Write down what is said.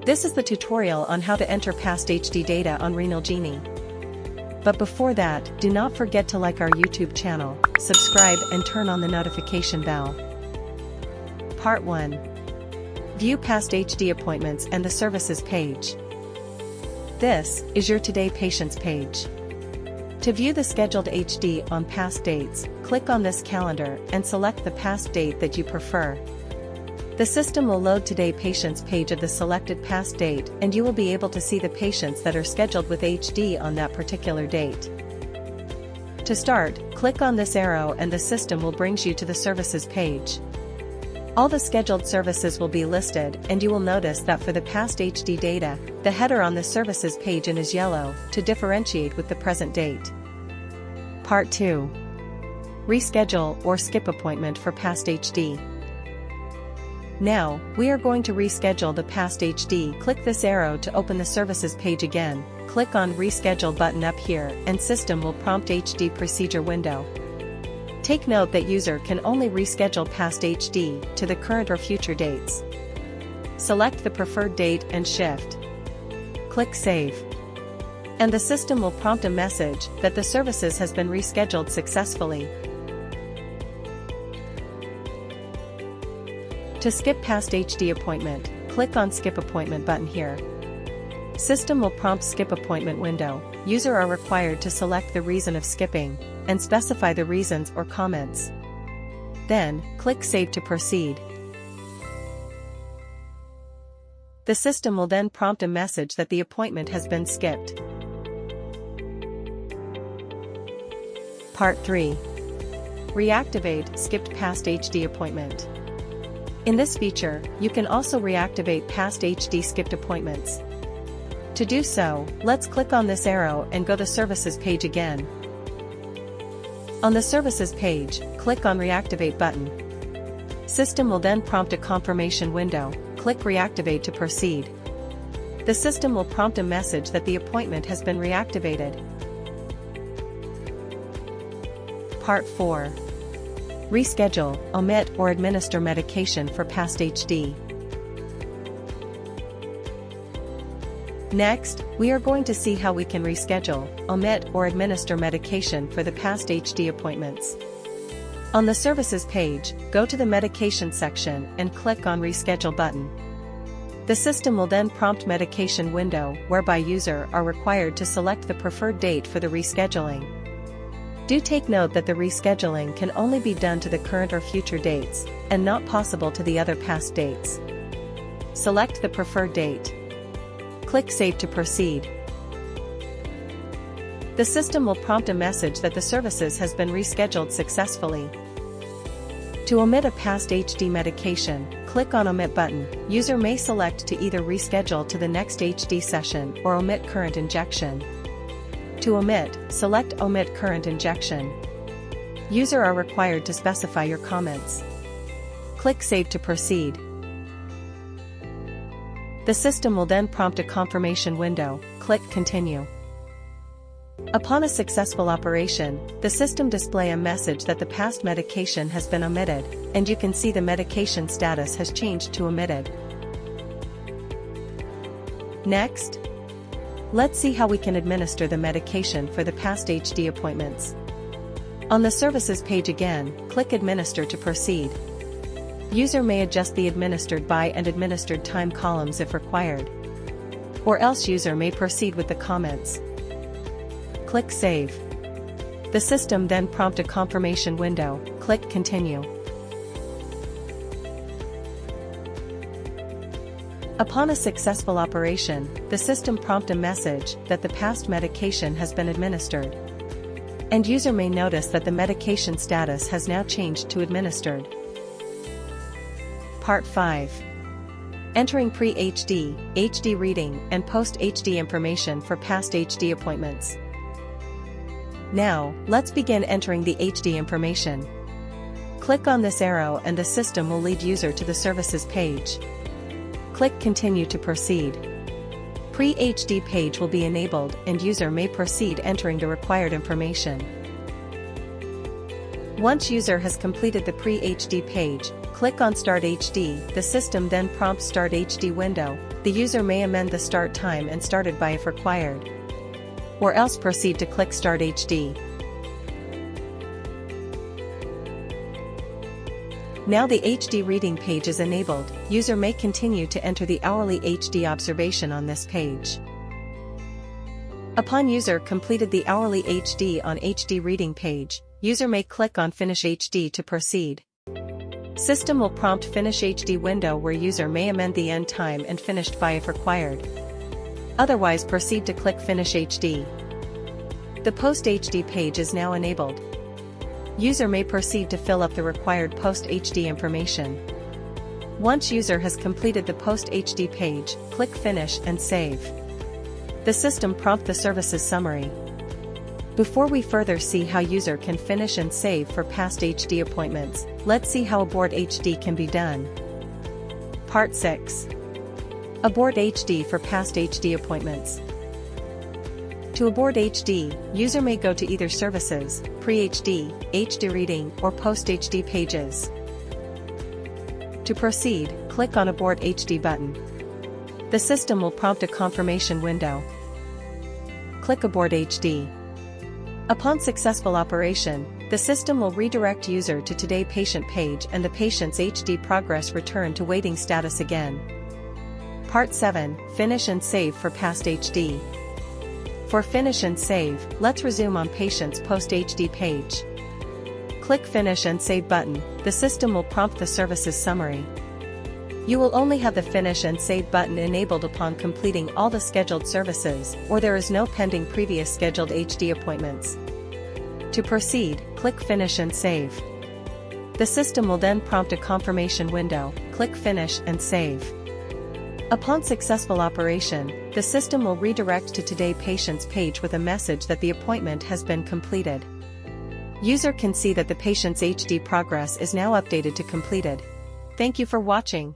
This is the tutorial on how to enter past HD data on RenalGenie. But before that, do not forget to like our YouTube channel, subscribe and turn on the notification bell. Part 1. View past HD appointments and the services page. This is your Today Patients page. To view the scheduled HD on past dates, click on this calendar and select the past date that you prefer. The system will load Today Patients page of the selected past date, and you will be able to see the patients that are scheduled with HD on that particular date. To start, click on this arrow and the system will bring you to the services page. All the scheduled services will be listed, and you will notice that for the past HD data, the header on the services page is yellow, to differentiate with the present date. Part 2. Reschedule or skip appointment for past HD. Now, we are going to reschedule the past HD. Click this arrow to open the services page again, click on Reschedule button up here, and system will prompt HD procedure window. Take note that user can only reschedule past HD to the current or future dates. Select the preferred date and shift. Click Save. And the system will prompt a message that the services has been rescheduled successfully. To skip past HD appointment, click on Skip Appointment button here. System will prompt Skip Appointment window. User are required to select the reason of skipping, and specify the reasons or comments. Then, click Save to proceed. The system will then prompt a message that the appointment has been skipped. Part 3. Reactivate skipped past HD appointment. In this feature, you can also reactivate past HD skipped appointments. To do so, let's click on this arrow and go to the services page again. On the services page, click on Reactivate button. System will then prompt a confirmation window. Click Reactivate to proceed. The system will prompt a message that the appointment has been reactivated. Part 4. Reschedule, omit or administer medication for past HD. Next, we are going to see how we can reschedule, omit or administer medication for the past HD appointments. On the services page, go to the medication section and click on Reschedule button. The system will then prompt medication window whereby user are required to select the preferred date for the rescheduling. Do take note that the rescheduling can only be done to the current or future dates, and not possible to the other past dates. Select the preferred date. Click Save to proceed. The system will prompt a message that the services has been rescheduled successfully. To omit a past HD medication, click on Omit button. User may select to either reschedule to the next HD session or omit current injection. To omit, select Omit Current Injection. User are required to specify your comments. Click Save to proceed. The system will then prompt a confirmation window. Click Continue. Upon a successful operation, the system display a message that the past medication has been omitted, and you can see the medication status has changed to omitted. Next, let's see how we can administer the medication for the past HD appointments. On the services page again, click Administer to proceed. User may adjust the administered by and administered time columns if required. Or else user may proceed with the comments. Click Save. The system then prompt a confirmation window. Click Continue. Upon a successful operation, the system prompt a message that the past medication has been administered. And user may notice that the medication status has now changed to administered. Part 5. Entering pre-HD, HD reading and post-HD information for past HD appointments. Now, let's begin entering the HD information. Click on this arrow and the system will lead user to the services page. Click Continue to proceed. Pre-HD page will be enabled and user may proceed entering the required information. Once user has completed the pre-HD page, Click on Start HD, the system then prompts Start HD window. The user may amend the start time and start it by if required. Or else proceed to click Start HD. Now the HD reading page is enabled. User may continue to enter the hourly HD observation on this page. Upon user completed the hourly HD on HD reading page, user may click on Finish HD to proceed. System will prompt Finish HD window where user may amend the end time and finished by if required. Otherwise proceed to click Finish HD. The Post HD page is now enabled. User may proceed to fill up the required Post HD information. Once user has completed the Post HD page, click Finish and Save. The system prompt the services summary. Before we further see how user can finish and save for past HD appointments, let's see how Abort HD can be done. Part 6. Abort HD for past HD appointments. To abort HD, user may go to either Services, Pre-HD, HD Reading, or Post-HD pages. To proceed, click on Abort HD button. The system will prompt a confirmation window. Click Abort HD. Upon successful operation, the system will redirect user to Today Patient page and the patient's HD progress return to waiting status again. Part 7, Finish and Save for past HD. For Finish and Save, let's resume on patient's Post-HD page. Click Finish and Save button, the system will prompt the services summary. You will only have the Finish and Save button enabled upon completing all the scheduled services, or there is no pending previous scheduled HD appointments. To proceed, click Finish and Save. The system will then prompt a confirmation window. Click Finish and Save. Upon successful operation, the system will redirect to Today Patient's page with a message that the appointment has been completed. User can see that the patient's HD progress is now updated to completed. Thank you for watching.